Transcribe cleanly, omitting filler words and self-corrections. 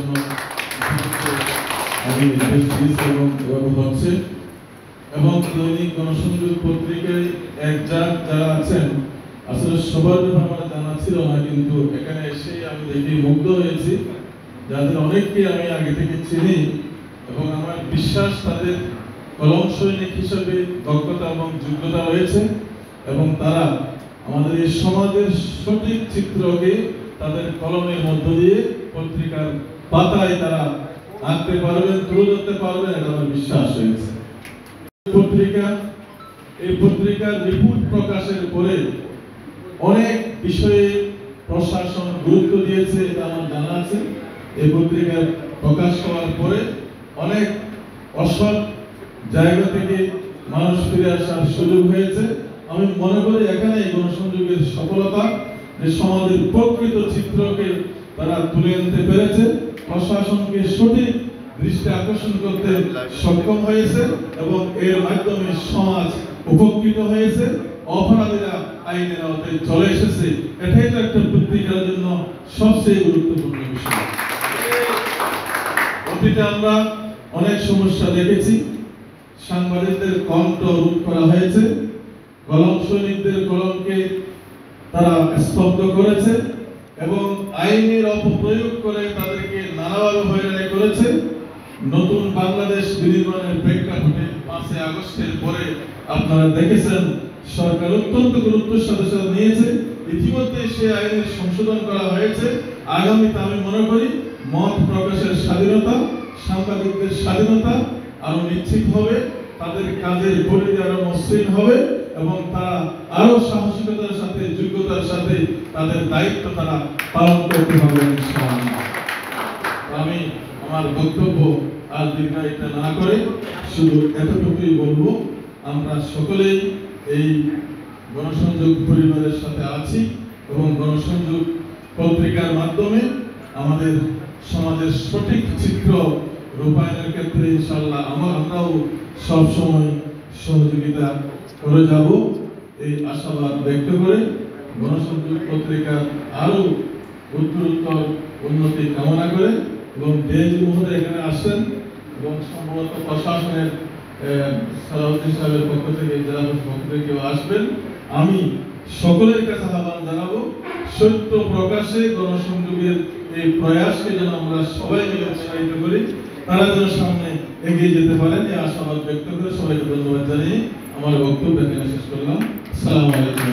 জন্য আমি নির্দেশ দিয়েছি এবং হচ্ছে। এবং দৈনিক গণসংযোগ পত্রিকায় যারা আছেন আসলে সবার ব্যাপারে আমার জানা ছিল না, কিন্তু এখানে এসে আমি দেখি মুগ্ধ হয়েছি, যাদের অনেককে আমি আগে থেকে চিনি এবং আমার বিশ্বাস তাদের কলম সৈনিক হিসেবে দক্ষতা এবং যোগ্যতা রয়েছে এবং তারা আমাদের এই সমাজের সঠিক চিত্রকে তাদের কলমের মধ্য দিয়ে পত্রিকার পাতায় তারা আনতে পারবেন, তুলে ধরতে পারবেন, এটা আমার বিশ্বাস হয়েছে। এই পত্রিকার রিপোর্ট প্রকাশের পরে অনেক বিষয়ে প্রশাসন গুরুত্ব দিয়েছে, এটা আমার জানা আছে। এই পত্রিকা প্রকাশ হওয়ার পরে অনেক অসৎ জায়গা থেকে মানুষ ফিরে আসার সুযোগ হয়েছে। আমি মনে করি এখানে এই গণসংযোগের সফলতা, যে সমাজের প্রকৃত চিত্রকে তারা তুলে আনতে পেরেছে, প্রশাসনকে সঠিক দৃষ্টি আকর্ষণ করতে সক্ষম হয়েছে এবং এর মাধ্যমে সমাজ উপকৃত হয়েছে, অপরাধীরা আইনের আওতায় চলে এসেছে। এটাই তো একটা পত্রিকার জন্য সবচেয়ে গুরুত্বপূর্ণ বিষয়। অতীতে আমরা অনেক সমস্যা দেখেছি, সাংবাদিকদের কণ্ঠ রোধ করা হয়েছে, কলম সৈনিকদের কলমকে তারা স্তব্ধ করেছে এবং আইনের অপপ্রয়োগ করে তাদেরকে নানাভাবে হয়রানি করেছে। নতুন বাংলাদেশ বিনির্মাণের প্রেক্ষাপটে 5 আগস্টের পরে আপনারা দেখেছেন সরকার অত্যন্ত গুরুত্বের সাথে নিয়েছে। ইতিমধ্যে সে আইনের সংশোধন করা হয়েছে। আগামীতে আমি মনে করি মত প্রকাশের স্বাধীনতা, সাংবাদিকদের স্বাধীনতা আরো নিশ্চিত হবে, তাদের কাজের পরিধি আরো মসৃণ হবে এবং তারা আরো সাহসিকতার সাথে, যোগ্যতার সাথে তাদের দায়িত্ব তারা পালন করতে পারবে ইনশাআল্লাহ। আমি আমার বক্তব্য আর দীর্ঘায়িত না করে শুধু এতটুকুই বলবো, আমরা সকলেই এই গণসংযোগ পরিবারের সাথে আছি এবং গণসংযোগ পত্রিকার মাধ্যমে আমাদের সমাজের সঠিক চিত্র রূপায়ণের ক্ষেত্রে ইনশাআল্লাহ আমরাও সবসময় সহযোগিতা করে যাব, এই আশাবাদ ব্যক্ত করে গণসংযোগ পত্রিকার আরো উত্তরোত্তর উন্নতি কামনা করে এবং ডিআইজি মহোদয় এখানে আসেন এবং সম্ভবত প্রশাসনের সালাউদ্দিন সাহেবের পক্ষ থেকে, জেলা পক্ষ থেকে আসবেন। আমি সকলের কাছে আহ্বান জানাবো, সত্য প্রকাশে গণসংযোগের এই প্রয়াসকে যেন আমরা সবাই মিলে উৎসাহিত করি, তারা যেন সামনে এগিয়ে যেতে পারেন, এই আশাবাদ ব্যক্ত করে সবাইকে ধন্যবাদ জানিয়ে আমার বক্তব্য এখানে শেষ করলাম। আসসালামু আলাইকুম।